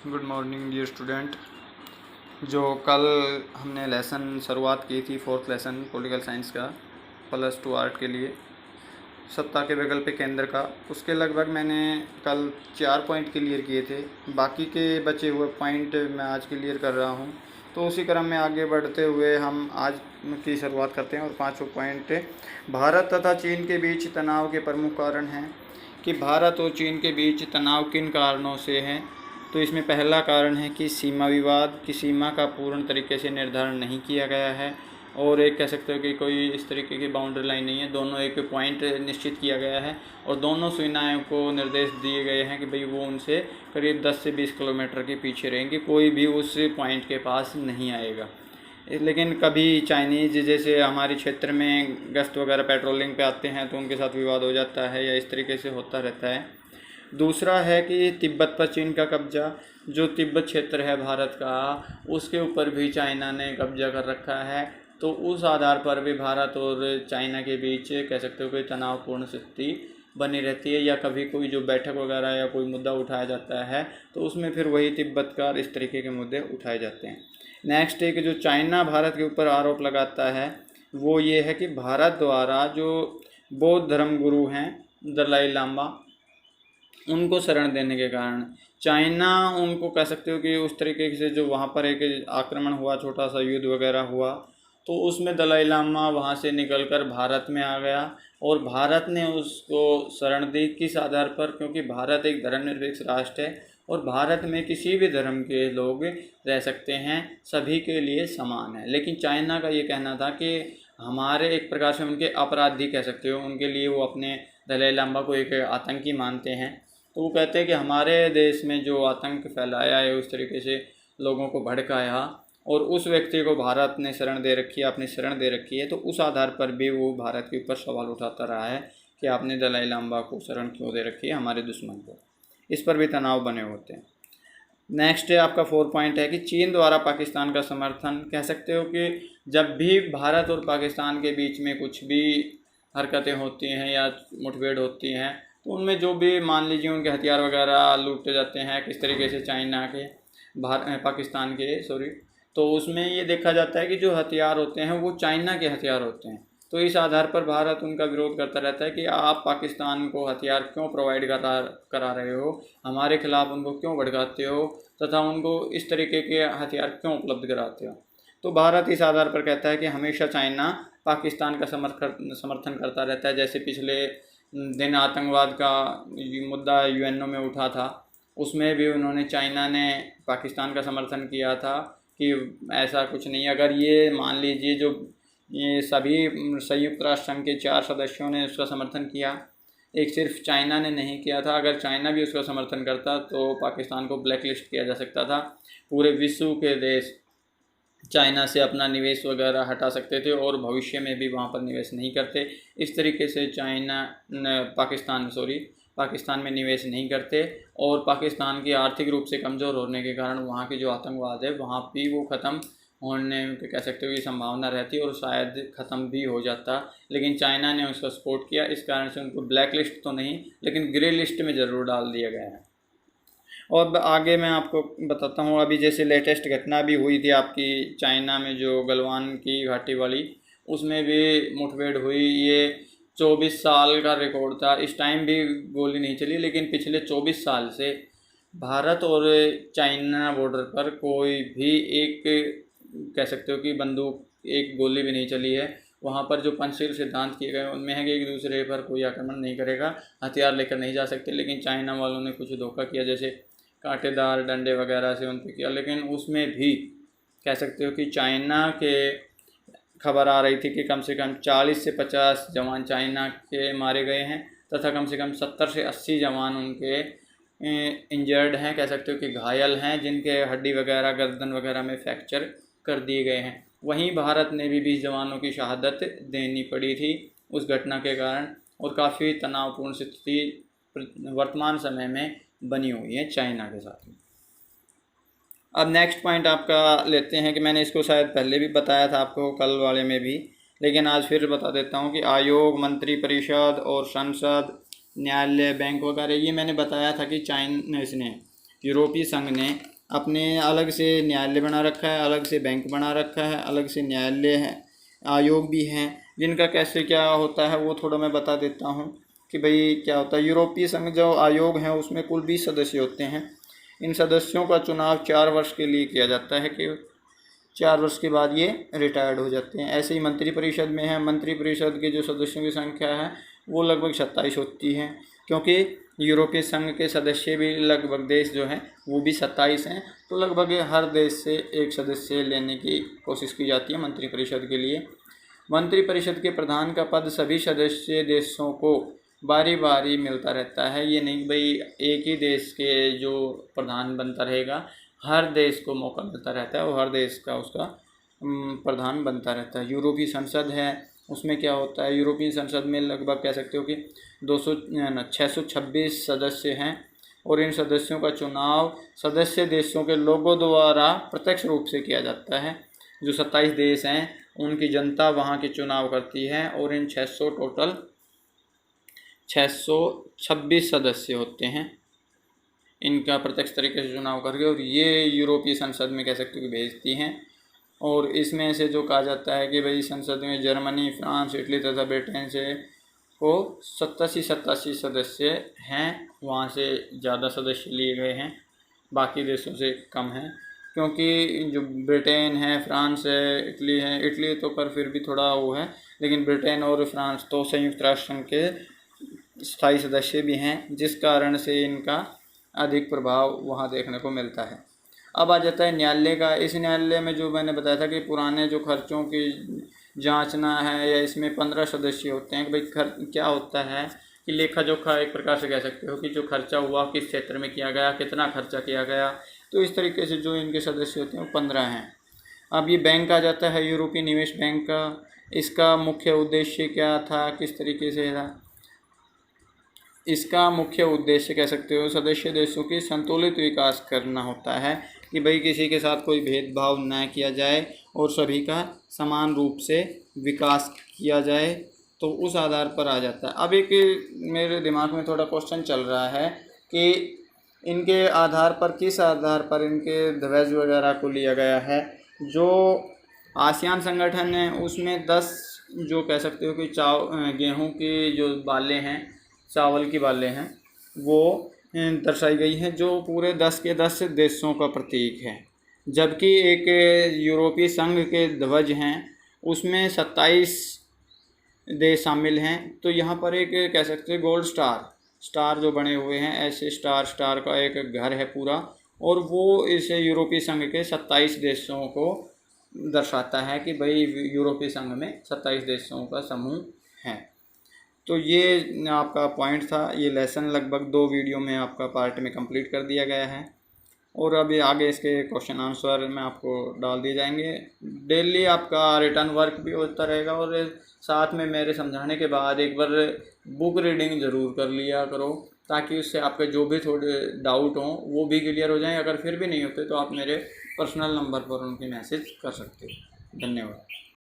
Good morning dear student. जो कल हमने लेसन शुरुआत की थी, फोर्थ लेसन पॉलिटिकल साइंस का +2 आर्ट के लिए सत्ता के वैकल्पिक केंद्र का, उसके लगभग मैंने कल 4 पॉइंट क्लियर किए थे। बाकी के बचे हुए पॉइंट मैं आज क्लियर कर रहा हूँ। तो उसी क्रम में आगे बढ़ते हुए हम आज की शुरुआत करते हैं। और 5 पॉइंट भारत तथा चीन के बीच तनाव के प्रमुख कारण हैं कि भारत और चीन के बीच तनाव किन कारणों से हैं। तो इसमें पहला कारण है कि सीमा विवाद की सीमा का पूर्ण तरीके से निर्धारण नहीं किया गया है, और एक कह सकते हो कि कोई इस तरीके की बाउंड्री लाइन नहीं है। दोनों एक पॉइंट निश्चित किया गया है और दोनों सेनाओं को निर्देश दिए गए हैं कि भाई वो उनसे करीब 10 से 20 किलोमीटर के पीछे रहेंगे, कोई भी उस पॉइंट के पास नहीं आएगा। लेकिन कभी चाइनीज़ जैसे हमारे क्षेत्र में गश्त वगैरह पेट्रोलिंग पे आते हैं तो उनके साथ विवाद हो जाता है, या इस तरीके से होता रहता है। दूसरा है कि तिब्बत पर चीन का कब्जा, जो तिब्बत क्षेत्र है भारत का, उसके ऊपर भी चाइना ने कब्जा कर रखा है। तो उस आधार पर भी भारत और चाइना के बीच कह सकते हो कि तनावपूर्ण स्थिति बनी रहती है, या कभी कोई जो बैठक वगैरह या कोई मुद्दा उठाया जाता है तो उसमें फिर वही तिब्बत का इस तरीके के मुद्दे उठाए जाते हैं। नेक्स्ट एक जो चाइना भारत के ऊपर आरोप लगाता है वो ये है कि भारत द्वारा जो बौद्ध धर्म गुरु हैं दलाई लामा, उनको शरण देने के कारण चाइना उनको कह सकते हो कि उस तरीके से जो वहाँ पर एक आक्रमण हुआ, छोटा सा युद्ध वगैरह हुआ, तो उसमें दलाई लामा वहाँ से निकलकर भारत में आ गया और भारत ने उसको शरण दी। किस आधार पर? क्योंकि भारत एक धर्मनिरपेक्ष राष्ट्र है और भारत में किसी भी धर्म के लोग रह सकते हैं, सभी के लिए समान है। लेकिन चाइना का ये कहना था कि हमारे एक प्रकार से उनके अपराधी कह सकते हो, उनके लिए वो अपने दलाई लामा को एक आतंकी मानते हैं। तो वो कहते हैं कि हमारे देश में जो आतंक फैलाया है, उस तरीके से लोगों को भड़काया और उस व्यक्ति को भारत ने शरण दे रखी है, अपनी शरण दे रखी है, तो उस आधार पर भी वो भारत के ऊपर सवाल उठाता रहा है कि आपने दलाई लामा को शरण क्यों दे रखी है, हमारे दुश्मन को। इस पर भी तनाव बने होते हैं। नेक्स्ट है आपका 4 पॉइंट है कि चीन द्वारा पाकिस्तान का समर्थन। कह सकते हो कि जब भी भारत और पाकिस्तान के बीच में कुछ भी हरकतें होती हैं या मुठभेड़ होती हैं, तो उनमें जो भी मान लीजिए उनके हथियार वगैरह लूटे जाते हैं किस तरीके से चाइना के पाकिस्तान के तो उसमें ये देखा जाता है कि जो हथियार होते हैं वो चाइना के हथियार होते हैं। तो इस आधार पर भारत उनका विरोध करता रहता है कि आप पाकिस्तान को हथियार क्यों प्रोवाइड करा रहे हो, हमारे खिलाफ उनको क्यों भड़काते हो तथा उनको इस तरीके के हथियार क्यों उपलब्ध कराते हो। तो भारत इस आधार पर कहता है कि हमेशा चाइना पाकिस्तान का समर्थन करता रहता है। जैसे पिछले दिन आतंकवाद का मुद्दा यूएनओ में उठा था, उसमें भी उन्होंने चाइना ने पाकिस्तान का समर्थन किया था कि ऐसा कुछ नहीं। अगर ये मान लीजिए जो ये सभी संयुक्त राष्ट्र संघ के 4 सदस्यों ने उसका समर्थन किया, एक सिर्फ चाइना ने नहीं किया था। अगर चाइना भी उसका समर्थन करता तो पाकिस्तान को ब्लैक लिस्ट किया जा सकता था। पूरे विश्व के देश चाइना से अपना निवेश वगैरह हटा सकते थे और भविष्य में भी वहाँ पर निवेश नहीं करते। इस तरीके से पाकिस्तान में निवेश नहीं करते और पाकिस्तान की आर्थिक रूप से कमज़ोर होने के कारण वहाँ की जो आतंकवाद है वहाँ भी वो ख़त्म होने के कह सकते हो कि संभावना रहती और शायद ख़त्म भी हो जाता। लेकिन चाइना ने उसका सपोर्ट किया, इस कारण से उनको ब्लैक लिस्ट तो नहीं लेकिन ग्रे लिस्ट में ज़रूर डाल दिया गया है। और आगे मैं आपको बताता हूँ, अभी जैसे लेटेस्ट घटना भी हुई थी आपकी चाइना में जो गलवान की घाटी वाली, उसमें भी मुठभेड़ हुई। ये 24 साल का रिकॉर्ड था। इस टाइम भी गोली नहीं चली, लेकिन पिछले 24 साल से भारत और चाइना बॉर्डर पर कोई भी एक कह सकते हो कि बंदूक, एक गोली भी नहीं चली है। वहाँ पर जो पंचशील सिद्धांत किए गए उनमें है कि एक दूसरे पर कोई आक्रमण नहीं करेगा, हथियार लेकर नहीं जा सकते। लेकिन चाइना वालों ने कुछ धोखा किया, जैसे कांटेदार डंडे वगैरह से उन पर किया। लेकिन उसमें भी कह सकते हो कि चाइना के खबर आ रही थी कि कम से कम 40 से 50 जवान चाइना के मारे गए हैं तथा कम से कम 70 से 80 जवान उनके इंजर्ड हैं, कह सकते हो कि घायल हैं, जिनके हड्डी वगैरह गर्दन वगैरह में फ्रैक्चर कर दिए गए हैं। वहीं भारत ने भी 20 जवानों की शहादत देनी पड़ी थी उस घटना के कारण, और काफ़ी तनावपूर्ण स्थिति वर्तमान समय में बनी हुई है चाइना के साथ में। अब नेक्स्ट पॉइंट आपका लेते हैं कि मैंने इसको शायद पहले भी बताया था आपको कल वाले में भी, लेकिन आज फिर बता देता हूँ कि आयोग, मंत्री परिषद और संसद, न्यायालय, बैंक वगैरह, ये मैंने बताया था कि चाइना यूरोपीय संघ ने अपने अलग से न्यायालय बना रखा है, अलग से बैंक बना रखा है, अलग से न्यायालय है, आयोग भी हैं, जिनका कैसे क्या होता है वो थोड़ा मैं बता देता हूँ कि भाई क्या होता है। यूरोपीय संघ जो आयोग है उसमें कुल 20 सदस्य होते हैं। इन सदस्यों का चुनाव 4 वर्ष के लिए किया जाता है कि 4 वर्ष के बाद ये रिटायर्ड हो जाते हैं। ऐसे ही मंत्रिपरिषद में है, मंत्रिपरिषद के जो सदस्यों की संख्या है वो लगभग 27 होती है, क्योंकि यूरोपीय संघ के सदस्य भी लगभग देश जो हैं वो भी 27 हैं, तो लगभग हर देश से एक सदस्य लेने की कोशिश की जाती है मंत्रिपरिषद के लिए। मंत्रिपरिषद के प्रधान का पद सभी सदस्य देशों को बारी बारी मिलता रहता है। ये नहीं कि भाई एक ही देश के जो प्रधान बनता रहेगा, हर देश को मौका मिलता रहता है और हर देश का उसका प्रधान बनता रहता है। यूरोपीय संसद है, उसमें क्या होता है, यूरोपीय संसद में लगभग कह सकते हो कि 626 सदस्य हैं और इन सदस्यों का चुनाव सदस्य देशों के लोगों द्वारा प्रत्यक्ष रूप से किया जाता है। जो 27 देश हैं उनकी जनता वहाँ के चुनाव करती है और इन 626 सदस्य होते हैं, इनका प्रत्यक्ष तरीके से चुनाव करके और ये यूरोपीय संसद में कह सकते हो कि भेजती हैं। और इसमें से जो कहा जाता है कि भाई संसद में जर्मनी, फ्रांस, इटली तथा ब्रिटेन से को 87 सदस्य हैं, वहाँ से ज़्यादा सदस्य लिए गए हैं, बाकी देशों से कम हैं, क्योंकि जो ब्रिटेन है, फ्रांस है, इटली है, इटली तो पर फिर भी थोड़ा वो है, लेकिन ब्रिटेन और फ्रांस तो संयुक्त राष्ट्र संघ के स्थायी सदस्य भी हैं, जिस कारण से इनका अधिक प्रभाव वहाँ देखने को मिलता है। अब आ जाता है न्यायालय का। इस न्यायालय में जो मैंने बताया था कि पुराने जो खर्चों की जांचना है, या इसमें 15 सदस्य होते हैं कि भाई क्या होता है कि लेखा जोखा एक प्रकार से कह सकते हो कि जो खर्चा हुआ किस क्षेत्र में किया गया, कितना खर्चा किया गया, तो इस तरीके से जो इनके सदस्य होते हैं वो 15 हैं। अब ये बैंक आ जाता है यूरोपीय निवेश बैंक का। इसका मुख्य उद्देश्य क्या था, किस तरीके से था, इसका मुख्य उद्देश्य कह सकते हो सदस्य देशों की संतुलित विकास करना होता है कि भाई किसी के साथ कोई भेदभाव न किया जाए और सभी का समान रूप से विकास किया जाए, तो उस आधार पर आ जाता है। अब एक मेरे दिमाग में थोड़ा क्वेश्चन चल रहा है कि इनके आधार पर, किस आधार पर इनके ध्वज वगैरह को लिया गया है। जो आसियान संगठन है उसमें 10 जो कह सकते हो कि गेहूँ की जो बालें हैं, चावल की बालें हैं, वो दर्शाई गई हैं, जो पूरे 10 के 10 देशों का प्रतीक है। जबकि एक यूरोपीय संघ के ध्वज हैं उसमें 27 देश शामिल हैं। तो यहाँ पर एक कह सकते हैं गोल्ड स्टार जो बने हुए हैं, ऐसे स्टार का एक घर है पूरा, और वो इस यूरोपीय संघ के 27 देशों को दर्शाता है कि भाई यूरोपीय संघ में 27 देशों का समूह है। तो ये आपका पॉइंट था। ये लेसन लगभग 2 वीडियो में आपका पार्ट में कंप्लीट कर दिया गया है, और अभी आगे इसके क्वेश्चन आंसर में आपको डाल दिए जाएंगे। डेली आपका रिटर्न वर्क भी होता रहेगा, और साथ में मेरे समझाने के बाद एक बार बुक रीडिंग ज़रूर कर लिया करो, ताकि उससे आपके जो भी थोड़े डाउट हों वो भी क्लियर हो जाएं। अगर फिर भी नहीं होते तो आप मेरे पर्सनल नंबर पर उनकी मैसेज कर सकते हो। धन्यवाद।